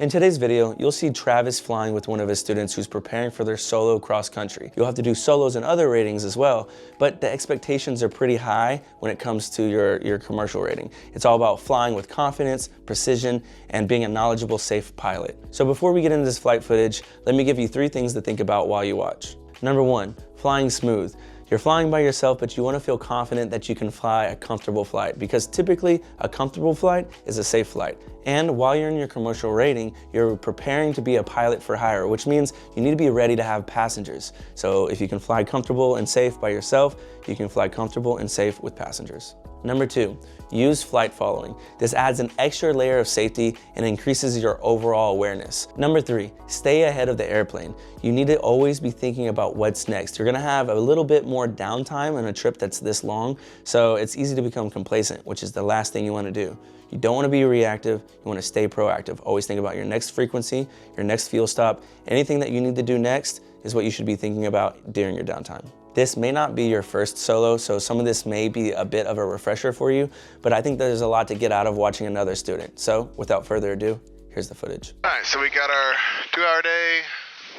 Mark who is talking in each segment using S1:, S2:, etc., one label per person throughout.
S1: In today's video, you'll see Travis flying with one of his students who's preparing for their solo cross country. You'll have to do solos and other ratings as well, but the expectations are pretty high when it comes to your commercial rating. It's all about flying with confidence, precision, and being a knowledgeable, safe pilot. So before we get into this flight footage, let me give you 3 things to think about while you watch. Number 1, flying smooth. You're flying by yourself, but you want to feel confident that you can fly a comfortable flight, because typically a comfortable flight is a safe flight. And while you're in your commercial rating, you're preparing to be a pilot for hire, which means you need to be ready to have passengers. So if you can fly comfortable and safe by yourself, you can fly comfortable and safe with passengers. Number 2, use flight following. This adds an extra layer of safety and increases your overall awareness. Number 3, stay ahead of the airplane. You need to always be thinking about what's next. You're gonna have a little bit more downtime on a trip that's this long, so it's easy to become complacent, which is the last thing you wanna do. You don't wanna be reactive, you wanna stay proactive. Always think about your next frequency, your next fuel stop. Anything that you need to do next is what you should be thinking about during your downtime. This may not be your first solo, so some of this may be a bit of a refresher for you, but I think there's a lot to get out of watching another student. So without further ado, here's the footage.
S2: All right, so we got our 2-hour day,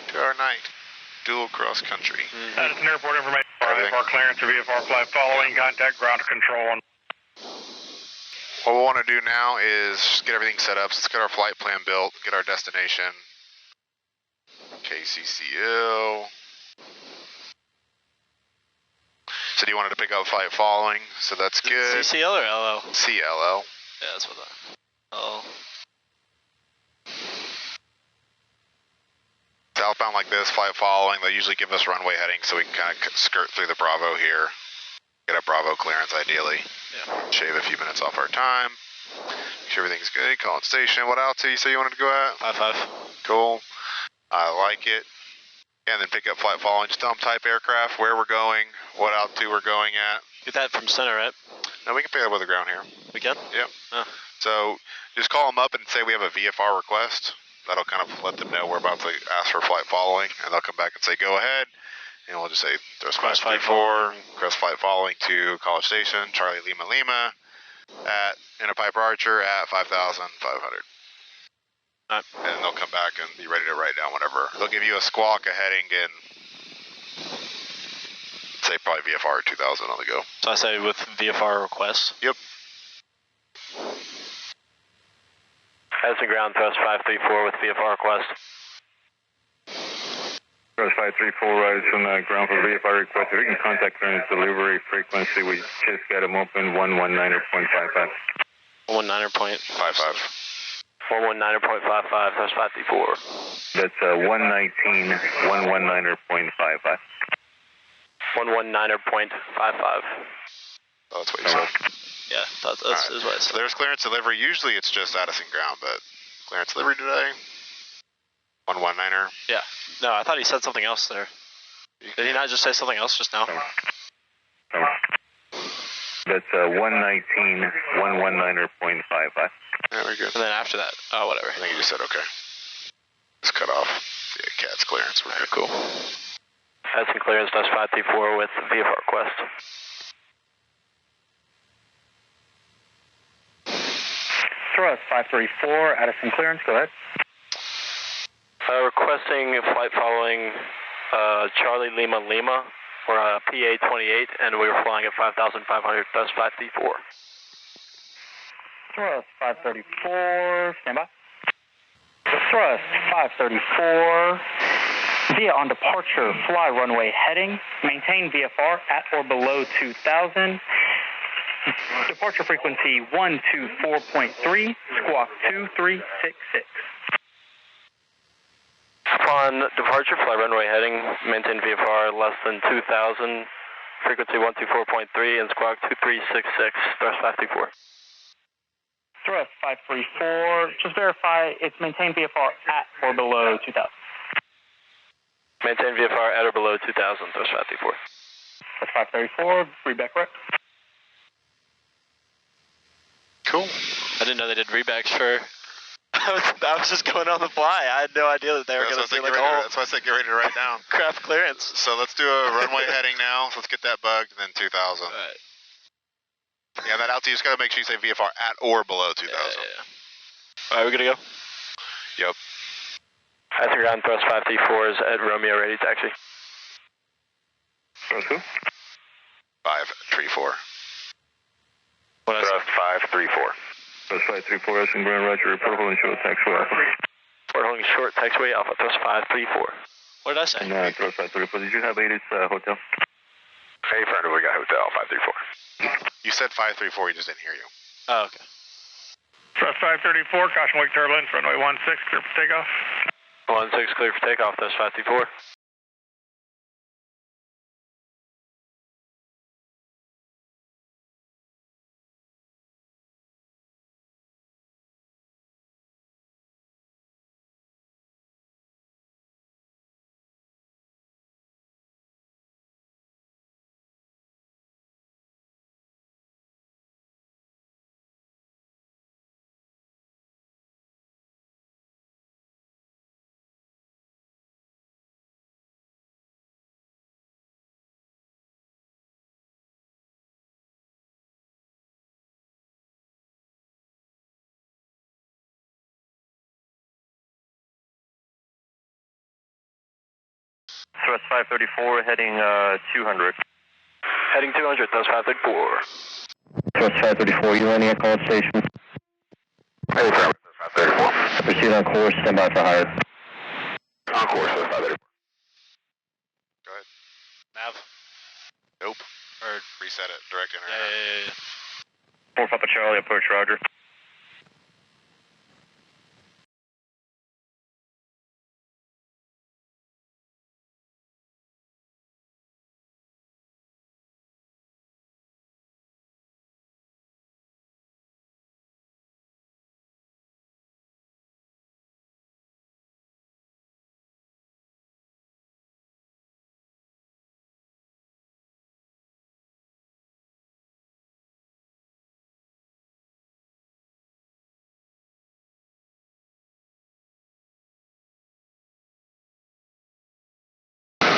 S2: 2-hour night, dual cross country.
S3: That's an airport information. VFR clearance or VFR flight following, contact ground control.
S2: What we want to do now is get everything set up. So let's get our flight plan built, get our destination. KCCL. So you wanted to pick up flight following, so that's good.
S4: CCL or LL?
S2: CLL.
S4: Yeah, that's what that. Oh.
S2: Southbound like this, flight following, they usually give us runway heading so we can kind of skirt through the Bravo here. Get a Bravo clearance ideally.
S4: Yeah.
S2: Shave a few minutes off our time. Make sure everything's good. Call it station. What altitude you say you wanted to go at?
S4: 55.
S2: Cool. I like it. And then pick up flight following. Just tell them type aircraft, where we're going, what altitude we're going at.
S4: Get that from center, right?
S2: No, we can pick up with the ground here.
S4: We can?
S2: Yep.
S4: Oh.
S2: So just call them up and say we have a VFR request. That'll kind of let them know we're about to ask for flight following, and they'll come back and say go ahead. And we'll just say thrust
S4: Cross flight
S2: 534, crest flight following to College Station, Charlie Lima Lima, at Interpiper Archer at 5,500.
S4: Right.
S2: And they'll come back and be ready to write down whatever. They'll give you a squawk, a heading, and say probably VFR 2000 on the go.
S4: So I say with VFR request?
S2: Yep.
S4: Addison ground thrust 534 with VFR request.
S3: Thrust 534 rise from the ground for VFR request. If we can contact clearance delivery frequency, we just got them open 119.55.
S4: 119.55. 119.55, thrust 534.
S3: That's 119, 119.55.
S4: 119.55.
S2: Oh, that's what you said.
S4: Yeah, that's right. Is what I said.
S2: So there's clearance delivery. Usually it's just Addison ground, but clearance delivery today. 119er.
S4: Yeah. No, I thought he said something else there. Did he not just say something else just now?
S3: That's 119, 119.55.
S2: Yeah, we're good.
S4: And then after that, oh, whatever.
S2: I think you just said okay. Just cut off. Yeah, CAT's clearance. We're good. Cool.
S4: Addison clearance, thrust 534 with VFR request.
S3: Thrust 534, Addison clearance, go ahead.
S4: Requesting flight following Charlie Lima Lima for PA-28, and we were flying at 5,500, thrust 534.
S3: Thrust 534, stand by. Thrust 534, via on departure, fly runway heading, maintain VFR at or below 2,000. Departure frequency 124.3, squawk 2366.
S4: Upon departure, fly runway heading, maintain VFR less than 2,000, frequency 124.3, and squawk 2366, thrust 534.
S3: Thrust 534, just verify it's maintained VFR at or below 2,000.
S4: Maintain VFR at or below 2,000, thrust 534.
S3: That's 534, read back correct.
S4: Cool. I didn't know they did rebacks for... I was just going on the fly. I had no idea that they were going to do like
S2: that's why I said get ready to write down.
S4: Craft clearance.
S2: So let's do a runway heading now. So let's get that bugged, and then 2,000.
S4: All right.
S2: Yeah, that altitude, you just got to make sure you say VFR at or below 2,000.
S4: Yeah. All right, we good to go?
S2: Yep.
S4: After ground thrust 534 is at Romeo, ready taxi.
S3: Thrust who?
S2: 534.
S3: Thrust 534. Thrust 534, that's in ground, roger, purple and short taxiway alpha.
S4: Port holding short taxiway alpha, thrust 534.
S5: What did I say?
S3: And thrust 534, did you have ATIS hotel?
S2: Hey, friend, we got hotel 534. You said 534, he just didn't hear you.
S5: Oh, okay.
S6: Thrust 534, caution wake turbulence, runway 16, clear for takeoff.
S4: 16 clear for takeoff, thrust 534.
S3: Thrust 534, heading 200.
S4: Heading 200, thrust 534.
S3: Thrust 534, you landing at call station.
S2: Hey, friend, 534.
S3: Proceed on course, stand by for higher.
S2: On course, 534. Go ahead.
S5: Nav.
S2: Nope. Or reset it. Direct enter.
S5: Yeah.
S3: 4 Papa Charlie, approach, roger.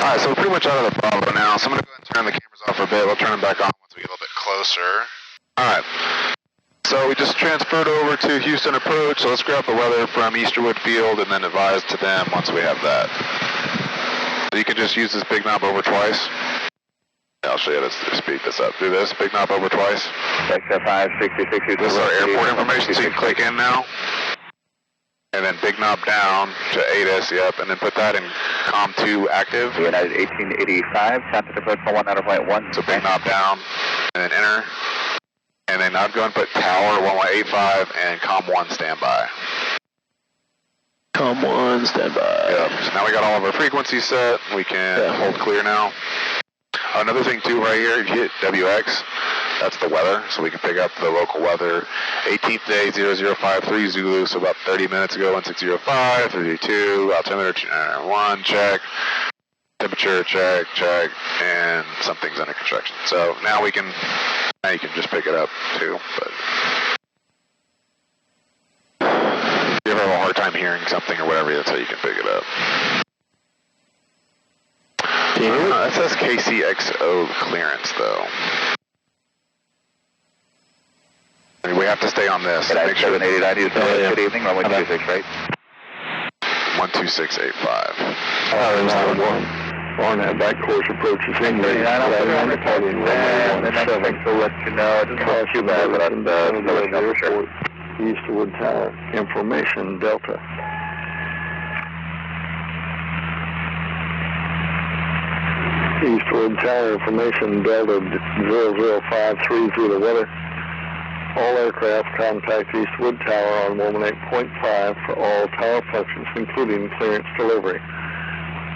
S2: Alright, so we're pretty much out of the Bravo now, so I'm going to go ahead and turn the cameras off for a bit. We'll turn them back on once we get a little bit closer. Alright, so we just transferred over to Houston approach, so let's grab the weather from Easterwood Field and then advise to them once we have that. So you can just use this big knob over twice. Yeah, I'll show you how to speed this up. Do this, big knob over twice.
S3: Texas 566.
S2: This is our airport information, so you can click in now. And then big knob down to ATIS, yep, and then put that in COM2 active.
S3: United 1885, Santa approach for 1 out of flight 1.
S2: So big knob down, and then enter. And then I'd go and put tower 1185 and COM1 standby.
S4: COM1 standby.
S2: Yep, so now we got all of our frequencies set. We can hold clear now. Another thing too right here, if you hit WX, that's the weather, so we can pick up the local weather. 18th day, 0053 Zulu, so about 30 minutes ago, 1605, 32, altimeter 1, check, temperature, check, and something's under construction. So now you can just pick it up too, but if you ever have a hard time hearing something or whatever, that's how you can pick it up. It says KCXO clearance though. We have to stay on this. Make sure.
S3: Good evening, runway 26, right?
S2: 12685.
S3: On that back course approaches in there. The next will let you know. It doesn't look too bad, but I'll let you know for sure. Eastwood Tower, information Delta. Eastwood Tower, information Delta 00530 the weather. All aircraft contact Eastwood Tower on 118.5 for all tower functions, including clearance delivery.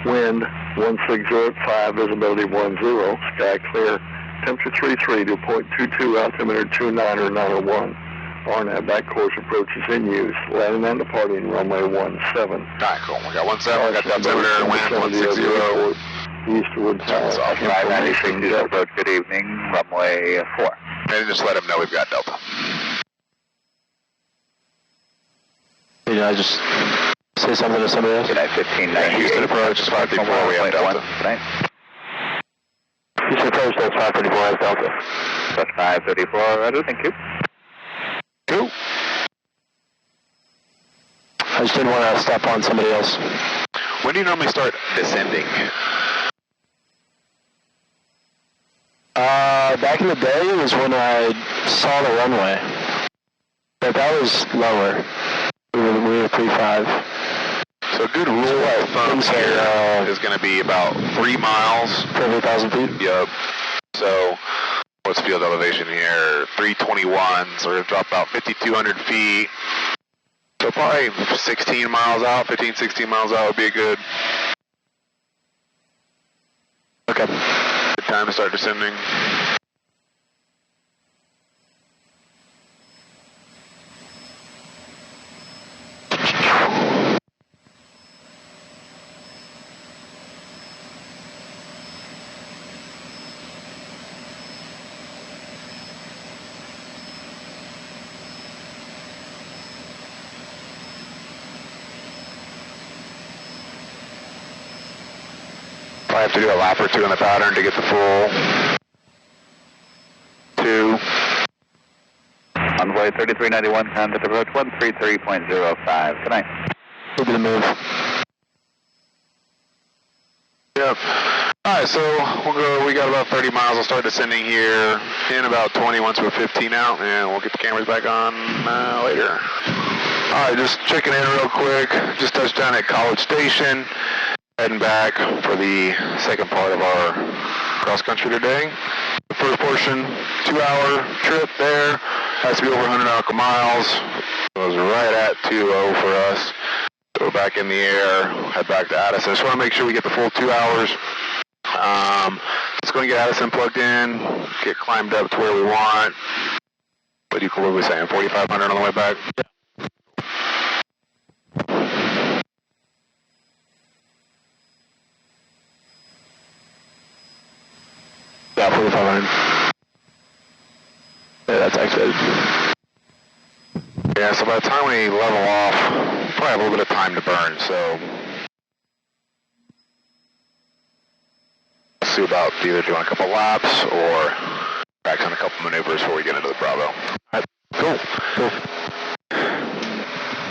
S3: Wind 1605, visibility 10, sky clear, temperature 33, dew point 22, altimeter 29 or 901. RNAV back course approach is in use, landing and departing runway 17.
S2: Alright, cool. We got 17, we got the altimeter, wind 160.
S3: Eastwood Tower, 596 approach, good evening, runway 4.
S2: And just let them know we've got Delta.
S4: Did I just say something to somebody else?
S3: United 1598.
S2: Houston approach is 534, we have Delta.
S4: Houston approach, that's 534, I have Delta.
S3: That's 534, roger, thank you.
S2: Cool.
S3: I just didn't want to step on somebody else.
S2: When do you normally start descending?
S3: Back in the day was when I saw the runway. But that was lower. We were 3.5.
S2: So a good rule of thumb here is going to be about 3 miles
S3: for every 1,000 feet.
S2: Yep. So what's field elevation here? 321. So we're going to drop about 5,200 feet. So probably 16 miles out, 15, 16 miles out would be a good time to start descending. Probably have to do a lap or two in the pattern to get the full 2.
S7: Envoy 3391, contact approach 133.05. Good night.
S3: We'll be the move.
S2: Yep. Alright, so we got about 30 miles. I'll start descending here in about 20 once we're 15 out, and we'll get the cameras back on later. Alright, just checking in real quick. Just touched down at College Station. Heading back for the second part of our cross country today. The first portion, 2-hour trip there. Has to be over 100 nautical miles. It was right at 2:0 for us. So we're back in the air, head back to Addison. Just want to make sure we get the full 2 hours. Just going to get Addison plugged in, get climbed up to where we want. What were we saying, 4,500 on the way back?
S3: Yeah, 4,500. Yeah, that's activated.
S2: Yeah, so by the time we level off, we'll probably have a little bit of time to burn, so we'll see about either doing a couple laps or practicing a couple maneuvers before we get into the Bravo. All right, cool.